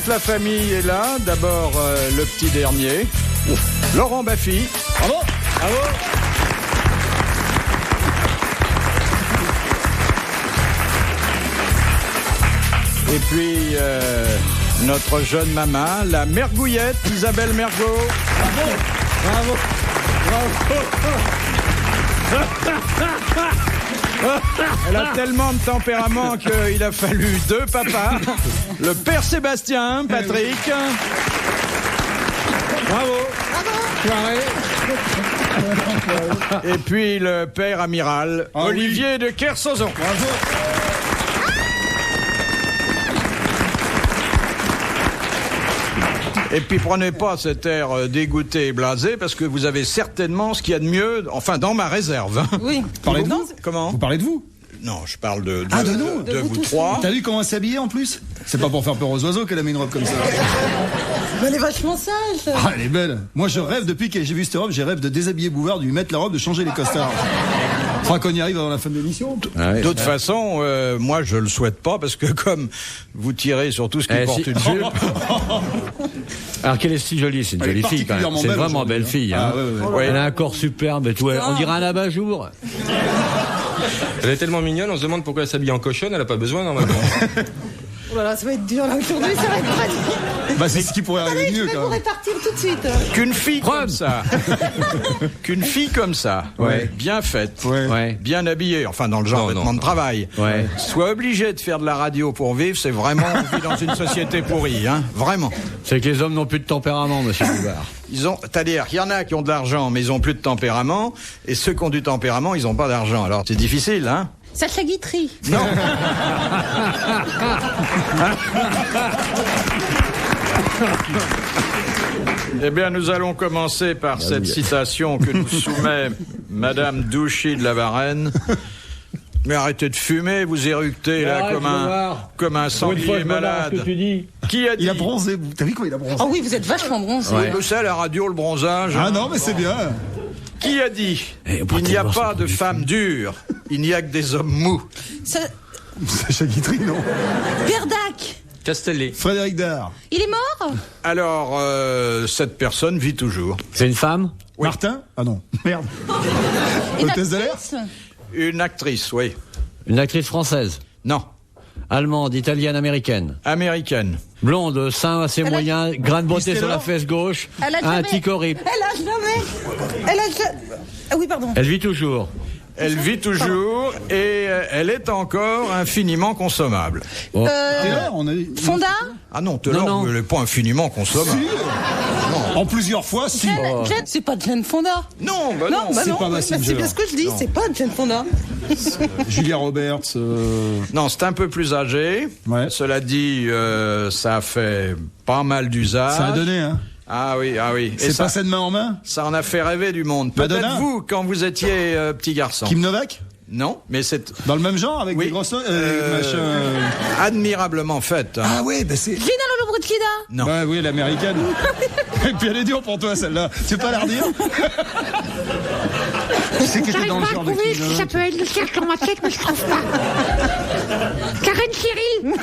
toute la famille est là. D'abord, le petit dernier, Laurent Baffy. Bravo. Bravo. Et puis, notre jeune maman, la mergouillette, Isabelle Mergo. Bravo. Bravo. Elle a tellement de tempérament qu'il a fallu deux papas. Le père Sébastien, Patrick. Bravo. Et puis le père amiral, Olivier de Kersauzon. Bravo. Et puis prenez pas cet air dégoûté et blasé, parce que vous avez certainement ce qu'il y a de mieux, enfin dans ma réserve. Oui. Parlez de vous. Comment ? Vous parlez de vous. Non, je parle de nous. de vous trois. T'as vu comment elle s'habillait en plus ? C'est pas pour faire peur aux oiseaux qu'elle a mis une robe comme ça. Mais elle est vachement sage. Ah, elle est belle. Moi, je rêve, depuis que j'ai vu cette robe, j'ai rêve de déshabiller Bouvard, de lui mettre la robe, de changer les costards. Faudra qu'on y arrive avant la fin de l'émission. De toute façon, moi je le souhaite pas, parce que comme vous tirez sur tout ce qui porte une jupe. Alors qu'elle est si jolie, c'est une jolie fille quand même. C'est une vraiment belle fille. Hein. Ouais. Elle a un corps superbe et tout. On dirait un abat-jour. Elle est tellement mignonne, on se demande pourquoi elle s'habille en cochonne, elle a pas besoin normalement. Oh là là, ça va être dur là aujourd'hui, ça va être pas dur. Bah, c'est ce qui pourrait arriver Allez, mieux je vais quand vous même. répartir tout de suite. Qu'une fille comme ça, bien faite, bien habillée, enfin dans le genre vêtements de travail, soit obligée de faire de la radio pour vivre, c'est vraiment, on vit dans une société pourrie, hein, vraiment. C'est que les hommes n'ont plus de tempérament, monsieur Bouvard. C'est-à-dire qu'il y en a qui ont de l'argent, mais ils ont plus de tempérament, et ceux qui ont du tempérament, ils ont pas d'argent. Alors c'est difficile, hein. Sacha Guitry. Non. Eh bien, nous allons commencer par cette citation que nous soumet Madame Douchy de la Varenne. Mais arrêtez de fumer, vous éructez là comme un sanglier malade. Qui a dit ? Il a bronzé. T'as vu comment il a bronzé ? Oh oui, vous êtes vachement bronzé. Oui, ça, la radio, le bronzage. Ah non, mais c'est bien. Qui a dit ? Il n'y a pas de femmes dures, il n'y a que des hommes mous. Sacha Guitry, non. Pierre Dac. Castellet. Frédéric Dard. Il est mort ? Alors, cette personne vit toujours. C'est une femme ? Oui. Martin ? Ah non, merde. Une Hôtesse de l'air ? actrice ? Une actrice, oui. Une actrice française ? Non. Allemande, italienne, américaine. Américaine. Blonde, sein assez moyen, grain de beauté sur la Taylor. fesse gauche, Elle a un jamais- tic horrible. Elle a jamais... Ah oui, pardon. Elle vit toujours. Elle vit toujours et elle est encore infiniment consommable. Taylor, on a dit. Fonda ? Ah non, Taylor, Non. elle n'est pas infiniment consommable. En plusieurs fois, si. Jane, c'est pas Jane Fonda. Non, bah non. c'est pas Massinger. C'est bien ce que je dis, c'est pas Jane Fonda. Julia Roberts. Non, c'est un peu plus âgé. Ouais. Cela dit, ça a fait pas mal d'usage. Ça a donné, hein. Ah oui, ah oui. Et C'est ça, passé de main en main. ça en a fait rêver du monde. Peut-être Madonna. vous, quand vous étiez petit garçon. Kim Novak. Non, mais c'est Dans le même genre, avec Oui. des grosses machin. admirablement fait. Hein. Ah ouais, bah c'est. Gina Lollobrigida. Non. Ouais, oui, l'américaine. Et puis elle est dure pour toi, celle-là. Tu peux pas la redire? Tu sais qui était dans le genre de trouver Kim si ça Novak. peut être le cercle dans ma tête, mais je trouve pas. Karen Cyril.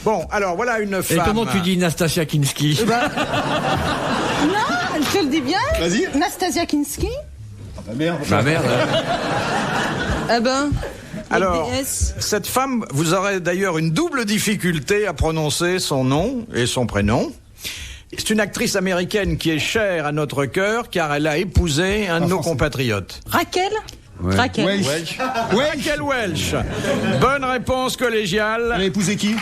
Bon, alors voilà une Et femme. comment tu dis Nastasia Kinski? Non, je te le dis bien. Vas-y. Nastasia Kinski. Ah merde. Bah merde. Ah ben. Alors, DS. cette femme, vous aurez d'ailleurs une double difficulté à prononcer son nom et son prénom. C'est une actrice américaine qui est chère à notre cœur car elle a épousé un de nos compatriotes. Raquel. Raquel. Welch. Raquel Welch. Bonne réponse collégiale. Elle a épousé qui?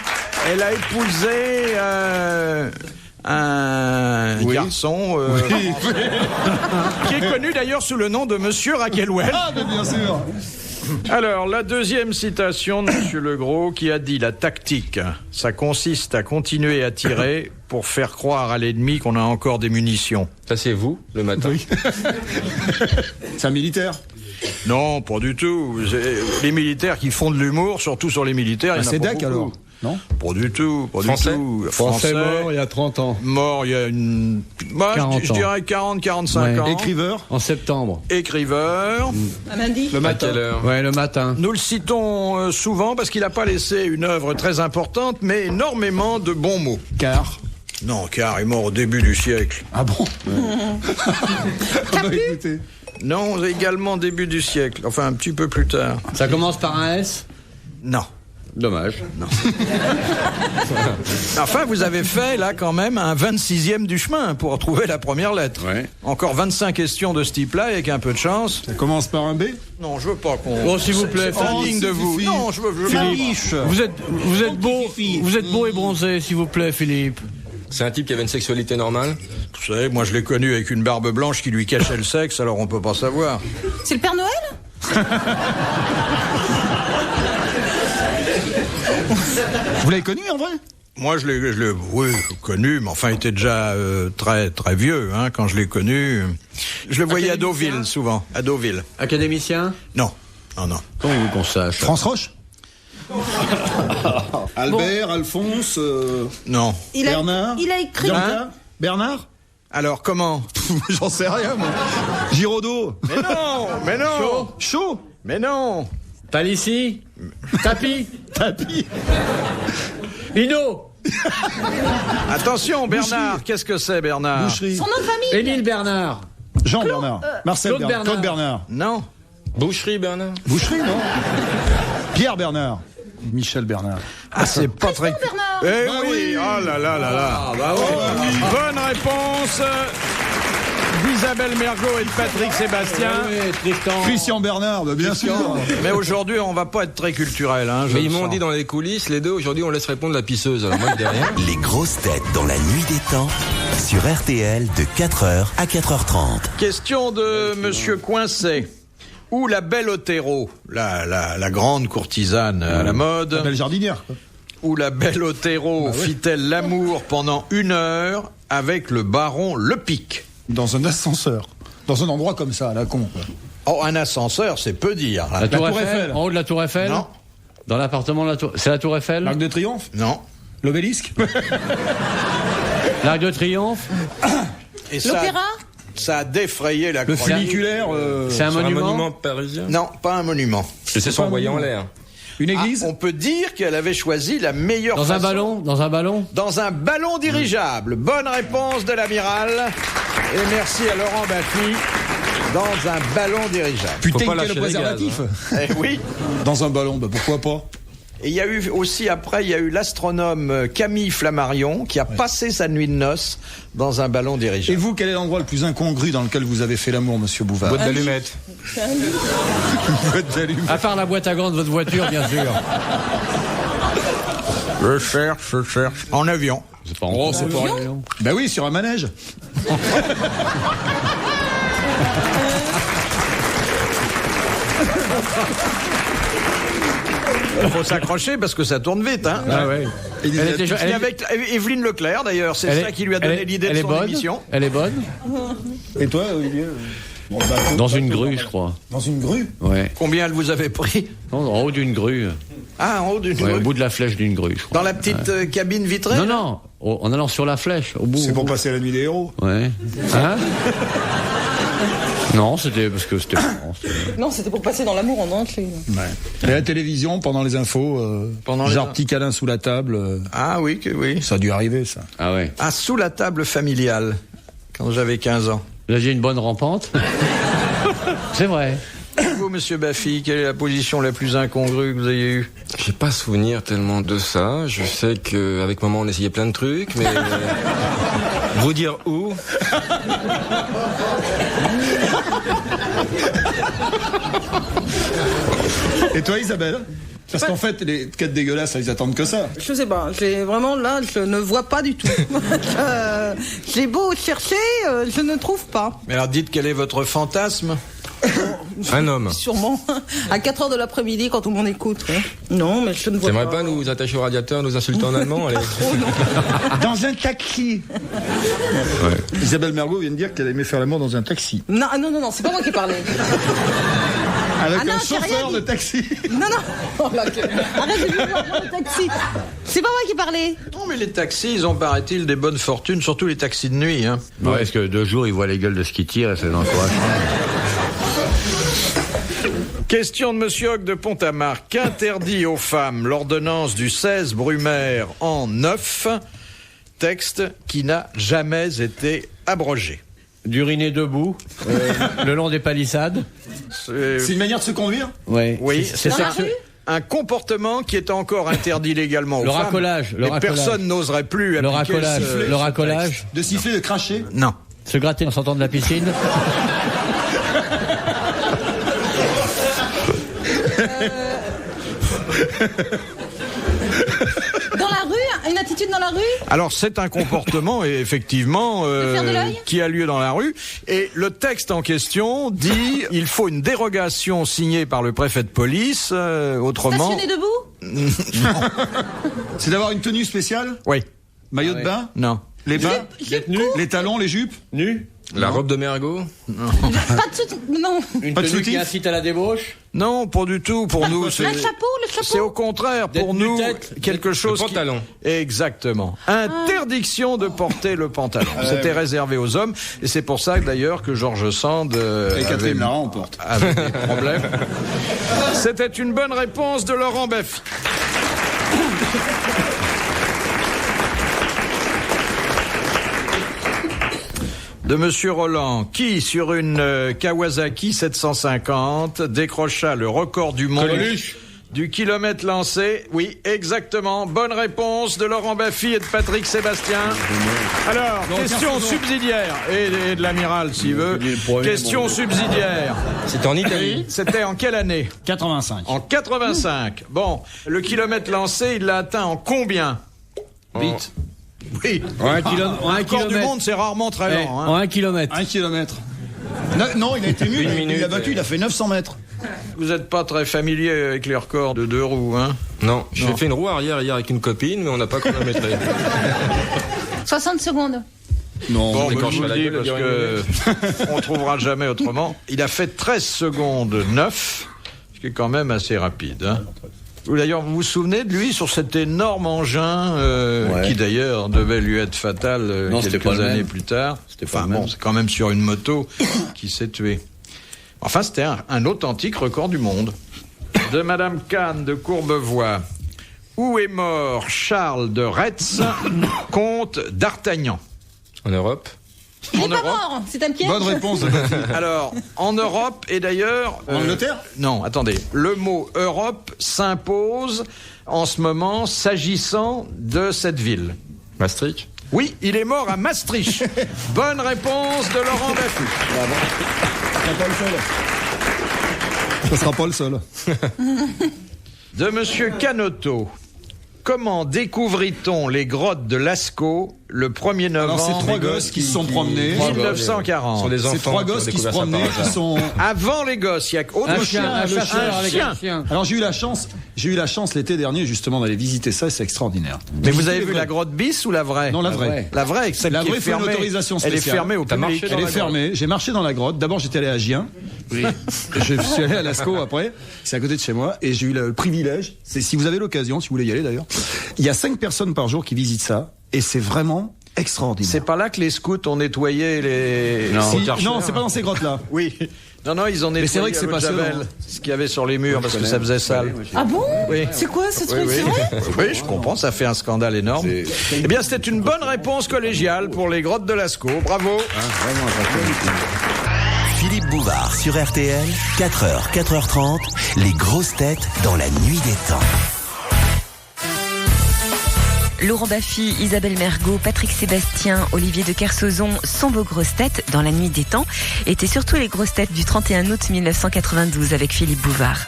Elle a épousé un garçon qui est connu d'ailleurs sous le nom de Monsieur Raquel Welch. Ah, mais bien sûr. Alors, la deuxième citation de Monsieur Legros qui a dit « La tactique, ça consiste à continuer à tirer pour faire croire à l'ennemi qu'on a encore des munitions. Ça c'est vous, le matin. Oui. C'est un militaire. » Non, pas du tout. Les militaires qui font de l'humour, surtout sur les militaires, il y en a C'est pas Dac beaucoup. alors. Non. Pas du tout. Français. Français mort il y a 30 ans. Mort il y a je dirais 40-45 ans. Écriveur. En septembre. Écriveur. Un lundi. Le À matin. quelle heure? Ouais, le matin. Nous le citons souvent parce qu'il n'a pas laissé une œuvre très importante, mais énormément de bons mots. Car. Non, car il est mort au début du siècle. Ah bon. Écoutez. Non, également début du siècle. Enfin, un petit peu plus tard. Ça commence par un S? Non. Dommage. Enfin, vous avez fait, là, quand même, un 26e du chemin pour trouver la première lettre. Ouais. Encore 25 questions de ce type-là, avec un peu de chance. Ça commence par un B. Non, je veux pas qu'on... Bon, s'il vous plaît, C'est indigne de vous. Philippe. Non, je veux Philippe. Vous êtes beau et bronzé, s'il vous plaît, Philippe. C'est un type qui avait une sexualité normale? Vous savez, moi, je l'ai connu avec une barbe blanche qui lui cachait le sexe, alors on peut pas savoir. C'est le Père Noël? Vous l'avez connu en vrai? Moi, je l'ai connu, mais enfin, il était déjà très, très vieux, hein, quand je l'ai connu. Je le voyais à Deauville, souvent. À Deauville. Académicien? Non. Comment vous qu'on sache? France Roche. Albert, Alphonse, Non. Bernard. Il a écrit. Bianca, Bernard. Alors, comment? J'en sais rien, moi. Giraudot. Mais non. Chaud. Mais non. Palissy? Tapi? Lino? Attention, Bernard. Qu'est-ce que c'est, Bernard? Boucherie. Son nom de famille. Émile Bernard? Jean Bernard. Marcel Claude Bernard. Claude Bernard. Non. Boucherie, Bernard? Boucherie, non. Pierre Bernard. Michel Bernard. Ah, c'est pas très... Bernard. Eh Bah oui. oui. Oh là là là là. Ah, bah oui. Bonne réponse d'Isabelle Mergot et de Patrick Sébastien. Oui, Tristan. Christian Bernard, bah, bien sûr. Mais aujourd'hui, on va pas être très culturel, hein. Mais ils m'ont dit dans les coulisses, les deux, aujourd'hui, on laisse répondre la pisseuse. Alors moi, je dis rien. Les grosses têtes dans la nuit des temps sur RTL de 4h à 4h30. Question de Monsieur Coincet. Où la belle Otero, la grande courtisane à la mode, La belle jardinière, quoi. où la belle Otero fit-elle l'amour pendant 1 heure avec le baron Lepic? Dans un ascenseur. Dans un endroit comme ça, à la con, quoi. Oh, un ascenseur, c'est peu dire. La Tour Tour Eiffel? Eiffel. En haut de la Tour Eiffel? Non. Dans l'appartement de la Tour... C'est la Tour Eiffel? L'Arc de Triomphe. Non. L'obélisque. L'Arc de Triomphe? Et ça, L'opéra. ça a défrayé la Le chronique. funiculaire. C'est un Sur un monument? monument parisien? Non, pas un monument. C'est son envoyé en l'air. Une église. On peut dire qu'elle avait choisi la meilleure Dans un façon. ballon? Dans un ballon? Dans un ballon dirigeable. Bonne réponse de l'amiral. Et merci à Laurent Baffy. Dans un ballon dirigeable. Putain, Faut pas quel lâcher les préservatif. gaz, Eh oui. Dans un ballon, bah pourquoi pas. Et il y a eu aussi après, il y a eu l'astronome Camille Flammarion qui a passé sa nuit de noces dans un ballon Et dirigeable. vous, quel est l'endroit le plus incongru dans lequel vous avez fait l'amour, monsieur Bouvard? Boîte d'allumettes. À part la boîte à gants de votre voiture, bien sûr. Je cherche. En avion. C'est pas en c'est pas Bah oui, sur un manège. Il faut s'accrocher parce que ça tourne vite, hein. Ah ouais. Elle était jo- Et avec Evelyne Leclerc, d'ailleurs, c'est ça qui lui a donné l'idée de son émission. Elle est bonne? Et toi, Olivier? Dans une grue, je crois. Dans une grue. Ouais. Combien elle vous avait pris? Non, en haut d'une grue. Ah, en haut d'une Ouais, grue. au bout de la flèche d'une grue, je crois. Dans la petite cabine vitrée? Non, non. En allant sur la flèche, au bout. C'est pour passer la nuit des héros. Ouais. Hein? Non, c'était parce que c'était. Non, c'était pour passer dans l'amour en entier. Et la télévision, pendant les infos, Pendant les genre in- petit câlin sous la table, Ah oui, oui. ça a dû arriver, ça. Ah ouais. Ah, sous la table familiale, quand j'avais 15 ans. Là, j'ai une bonne rampante. C'est vrai. Vous, monsieur Baffy, quelle est la position la plus incongrue que vous ayez eue? J'ai pas souvenir tellement de ça. Je sais qu'avec maman, on essayait plein de trucs, mais... vous dire où? Et toi, Isabelle? Parce qu'en fait, les quêtes dégueulasses, ils attendent que ça. Je sais pas, vraiment là, je ne vois pas du tout. J'ai beau chercher, je ne trouve pas. Mais alors dites quel est votre fantasme? Un homme. Sûrement. À 4h de l'après-midi quand tout le monde écoute. Ouais. Non, mais je ne vois T'aimerais pas. pas nous attacher au radiateur, nous insulter en allemand? Allez. Dans un taxi. Isabelle Mergo vient de dire qu'elle aimait faire l'amour dans un taxi. Non, c'est pas moi qui ai parlé. Avec Ah non, un j'ai rien chauffeur dit. de taxi. Non. Oh là, arrête de vouloir dans le taxi. C'est pas moi qui parlais. Non, mais les taxis, ils ont, paraît-il, des bonnes fortunes, surtout les taxis de nuit. Hein. Ouais, parce que 2 jours, ils voient les gueules de ce qui tirent et ça les encourage. Question de Monsieur Hoc de Pont-à-Marc. Qu'interdit aux femmes l'ordonnance du 16 Brumaire en 9, texte qui n'a jamais été abrogé? D'uriner debout, le long des palissades. C'est une manière de se conduire? Ouais. Oui, c'est Dans ça. la rue? Un comportement qui est encore interdit légalement aux Le femmes. racolage, Mais personne n'oserait plus Le appliquer racolage, ce- le racolage. De siffler, de cracher? Non. Se gratter en sortant de la piscine. Dans la rue? Une attitude dans la rue? Alors c'est un comportement effectivement faire de l'œil qui a lieu dans la rue et le texte en question dit il faut une dérogation signée par le préfet de police autrement. Stationner debout? C'est d'avoir une tenue spéciale? Oui. Maillot de bain? Non. Les bas? Jupe Les talons, les jupes? Nu. La robe de Mergo? Pas de soutien. Non. Une Pas de tenue soutif qui incite à la débauche. Non, pas du tout pour nous. Le chapeau, C'est au contraire pour D'être nous nu-tête. quelque chose Le pantalon. Exactement. Interdiction de porter le pantalon. C'était réservé aux hommes et c'est pour ça que, d'ailleurs que Georges Sand Et Catherine Lara en porte. avait des problèmes. C'était une bonne réponse de Laurent Baffy. De Monsieur Roland, qui, sur une Kawasaki 750, décrocha le record du monde Coluche. du kilomètre lancé. Oui, exactement. Bonne réponse de Laurent Baffy et de Patrick Sébastien. Alors, question subsidiaire. Et de l'amiral, s'il veut. Question subsidiaire. C'était en Italie. C'était en quelle année? 85. En 85. Bon, le kilomètre lancé, il l'a atteint en combien? Vite. Oui. En 1 kilomètre. Le record du monde, c'est rarement très lent. Hein. En 1 kilomètre. 1 kilomètre. Non, il a été nul. Il a battu, il a fait 900 mètres. Vous n'êtes pas très familier avec les records de 2 roues, hein? Non, j'ai fait une roue arrière hier avec une copine, mais on n'a pas chronométré. 60 secondes. Non, Bon, mais bah, quand je vous je le fais dis la parce gueule, que on trouvera jamais autrement. Il a fait 13 secondes 9, ce qui est quand même assez rapide. Hein. D'ailleurs, vous vous souvenez de lui sur cet énorme engin qui d'ailleurs devait lui être fatal Non, c'était pas quelques le années même. plus tard. C'était pas le même. C'est quand même sur une moto qui s'est tué. Enfin, c'était un authentique record du monde. De Madame Kahn de Courbevoie. Où est mort Charles de Retz, comte d'Artagnan? En Europe? Il En est pas Europe. mort. C'est un piège. bonne réponse de Baffy. Alors, en Europe, et d'ailleurs... En Angleterre? Non, attendez. Le mot Europe s'impose en ce moment s'agissant de cette ville. Maastricht? Oui, il est mort à Maastricht. Bonne réponse de Laurent Baffy. Ça sera pas le seul. De Monsieur Canoteau. Comment découvrit-on les grottes de Lascaux le 1er novembre Alors, c'est 3 gosses qui se sont promenés. 1940. Sont des enfants. C'est 3 qui ont gosses qui se découvert ça par promenaient, qui hasard. sont... Avant les gosses, il y a autre Un chose. chien, un chasseur avec un chien. Alors j'ai eu la chance l'été dernier justement d'aller visiter ça et c'est extraordinaire. Mais vous Visiter avez les vu vraies. la grotte bis ou la vraie? Non, la vraie. La vraie, celle La qui vraie, est faut une fermée. autorisation Elle est spéciale. fermée au T'as public. marché dans Elle est la fermée. J'ai marché dans la grotte. D'abord, j'étais allé à Gien. Oui. Je suis allé à Lascaux après. C'est à côté de chez moi. Et j'ai eu le privilège. C'est si vous avez l'occasion, si vous voulez y aller d'ailleurs. Il y a 5 personnes par jour qui visitent ça. Et c'est vraiment extraordinaire. C'est pas là que les scouts ont nettoyé les... Non, c'est pas dans ces grottes-là. Oui. Non, ils ont nettoyé c'est vrai que c'est à l'eau de passionnant. Javel, ce qu'il y avait sur les murs, parce que ça faisait sale. Ah bon? Oui. C'est quoi ce truc? Oui, C'est vrai? oui, je comprends, ça fait un scandale énorme. Eh bien, c'était une bonne réponse collégiale pour les grottes de Lascaux. Bravo. Philippe Bouvard sur RTL, 4h, 4h30, les grosses têtes dans la nuit des temps. Laurent Baffy, Isabelle Mergo, Patrick Sébastien, Olivier de Kersauzon sont vos grosses têtes dans la nuit des temps. Étaient surtout les grosses têtes du 31 août 1992 avec Philippe Bouvard.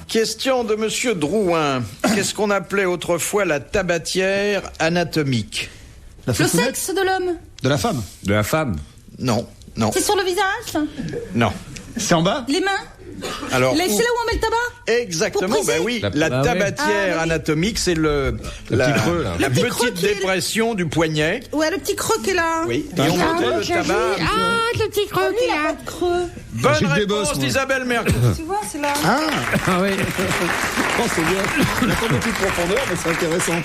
Question de Monsieur Drouin. Qu'est-ce qu'on appelait autrefois la tabatière anatomique? La Le fourfounette sexe de l'homme. de la femme. De la femme. Non. C'est sur le visage? Non. C'est en bas? Les mains? Alors, c'est là où on met le tabac? Exactement, ben oui. La tabatière anatomique, c'est la petite dépression du poignet. Ouais, le petit creux qui est là. Oui. Et on met le tabac. Ah, le petit creux qui est là. Bonne réponse d'Isabelle Mergo. Tu vois, c'est là. Ah oui. C'est bien. Il n'y a pas beaucoup de profondeur, mais c'est intéressant.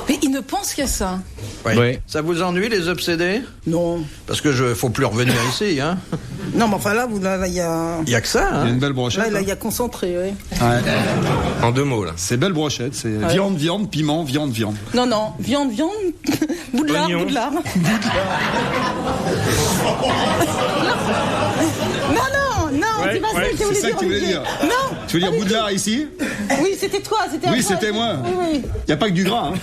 Mais il ne pense qu'à ça. Oui. Ça vous ennuie, les obsédés? Non. Parce que faut plus revenir ici, hein. Non, mais enfin là, il y a... Il y a que ça, hein. Il y a une belle brochette. Là, il y a concentré, oui. Ouais. En 2 mots, là. C'est belle brochette. C'est viande, piment, viande. Non, viande, boudlard. Non, c'est pas ça que je voulais dire. Non. Tu veux dire boudlard ici? Oui, c'était toi. Oui, c'était moi. Oui. Il n'y a pas que du gras, hein.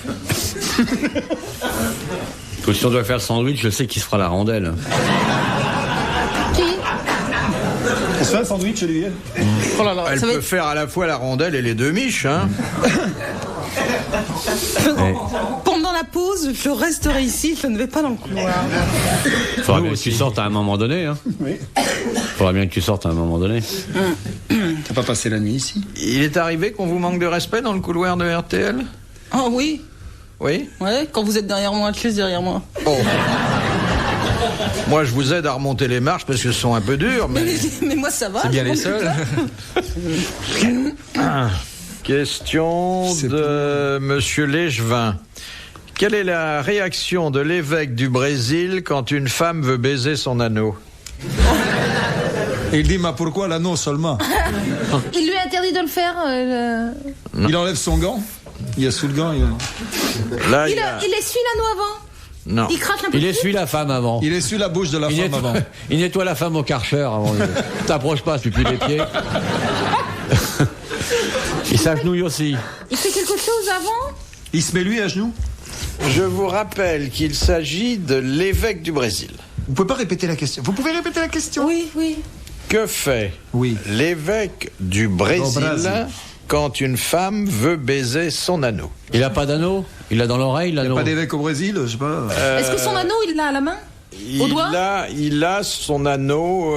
Si on doit faire le sandwich, je sais qui se fera la rondelle. Qui? On se fait un sandwich, Olivier? Oh là là, elle peut faire à la fois la rondelle et les demi-miches, hein. Pendant la pause, je resterai ici, je ne vais pas dans le couloir. Faudra bien que tu sortes à un moment donné, hein. Oui. Faudra bien que tu sortes à un moment donné. T'as pas passé la nuit ici? Il est arrivé qu'on vous manque de respect dans le couloir de RTL? Ah oui. Oui? Ouais, quand vous êtes derrière moi, je suis derrière moi. Oh. Moi, je vous aide à remonter les marches parce que ce sont un peu durs, mais moi, ça va. C'est bien les seuls. Question de Monsieur Légevin. Quelle est la réaction de l'évêque du Brésil quand une femme veut baiser son anneau? Il dit, mais pourquoi l'anneau seulement? Il lui a interdit de le faire. Il enlève son gant. Il y a sous le gant. Là, Il essuie l'anneau avant. Non. Il crache un peu. Il essuie la femme avant. Il essuie la bouche de la femme avant. Il nettoie la femme au Karcher avant. T'approches pas, tu pues les pieds. Il s'agenouille aussi. Il fait quelque chose avant? Il se met lui à genoux. Je vous rappelle qu'il s'agit de l'évêque du Brésil. Vous pouvez pas répéter la question. Vous pouvez répéter la question? Oui. Que fait l'évêque du Brésil quand une femme veut baiser son anneau? Il a pas d'anneau? Il l'a dans l'oreille, l'anneau? Il n'y a pas d'évêque au Brésil, je sais pas. Est-ce que son anneau, il l'a à la main? Au doigt? Il a son anneau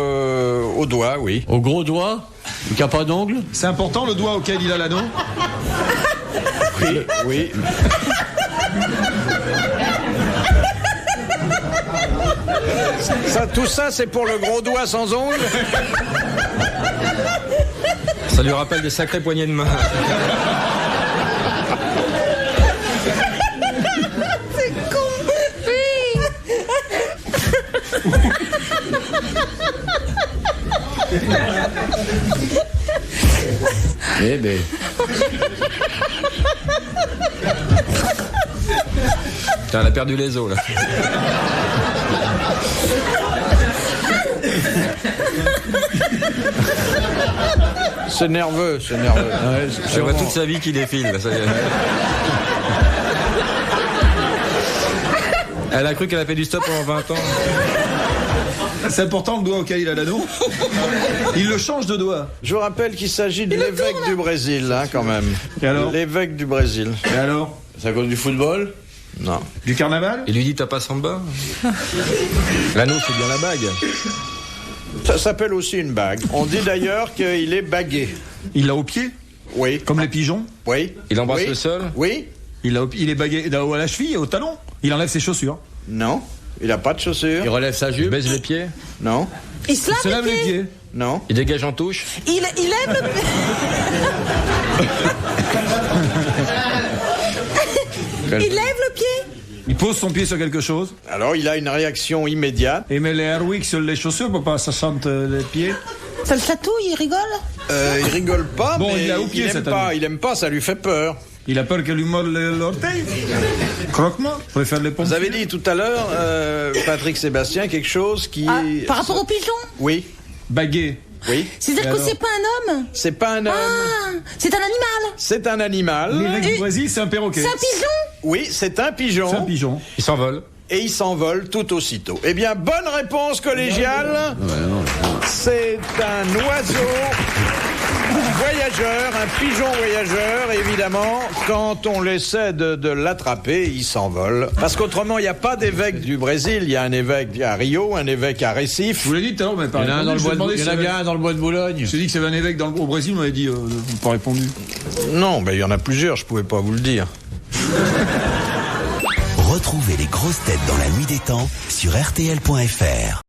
au doigt, oui. Au gros doigt? Il n'y a pas d'ongle? C'est important le doigt auquel il a l'anneau? Oui. Tout ça, c'est pour le gros doigt sans ongle? Ça lui rappelle des sacrés poignées de main. C'est con. Eh ben. Putain, elle a perdu les os, là. C'est nerveux. Je vois toute sa vie qui défile, là, ça y est. Elle a cru qu'elle a fait du stop pendant 20 ans. C'est important le doigt auquel il a l'anneau. Il le change de doigt. Je vous rappelle qu'il s'agit de l'évêque du Brésil, hein, quand même. Et alors? L'évêque du Brésil. Et alors? C'est à cause du football? Non. Du carnaval? Il lui dit, t'as pas samba? L'anneau, c'est bien la bague. Ça s'appelle aussi une bague. On dit d'ailleurs qu'il est bagué. Il l'a au pied? Oui. Comme les pigeons? Oui. Il embrasse le sol? Oui. Il est bagué à la cheville, au talon? Il enlève ses chaussures? Non. Il n'a pas de chaussures. Il relève sa jupe? Il baise les pieds? Non. Il se lave les pieds? Non. Il dégage en touche? Il aime le... Il lève le pied? Il pose son pied sur quelque chose? Alors, il a une réaction immédiate. Il met les Airwick sur les chaussures pour pas que ça sente les pieds? Ça le chatouille, il rigole? Il rigole pas, bon, mais il a au pied, il aime pas, ça lui fait peur. Il a peur qu'elle lui morde l'orteil? Croque-moi, on va faire les pompiers. Vous avez dit tout à l'heure, Patrick Sébastien, quelque chose qui... par rapport aux pigeons? Oui. Bagué. Oui. C'est-à-dire que c'est pas un homme? C'est pas un homme. Ah, c'est un animal? C'est un animal. L'évêque du Brésil, c'est un perroquet. C'est un pigeon? Oui, c'est un pigeon. C'est un pigeon. Il s'envole. Et il s'envole tout aussitôt. Eh bien, bonne réponse collégiale. C'est un oiseau. voyageur, un pigeon voyageur, évidemment, quand on essaie de l'attraper, il s'envole. Parce qu'autrement, il n'y a pas d'évêque du Brésil. Il y a un évêque à Rio, un évêque à Recife. Je vous l'ai dit tout à l'heure, mais pas Il y en a bien un dans le bois de Boulogne. Je dis que c'est un évêque au Brésil, on m'avait dit, pas répondu. Non, mais il y en a plusieurs, je pouvais pas vous le dire. Retrouvez les grosses têtes dans la nuit des temps sur RTL.fr.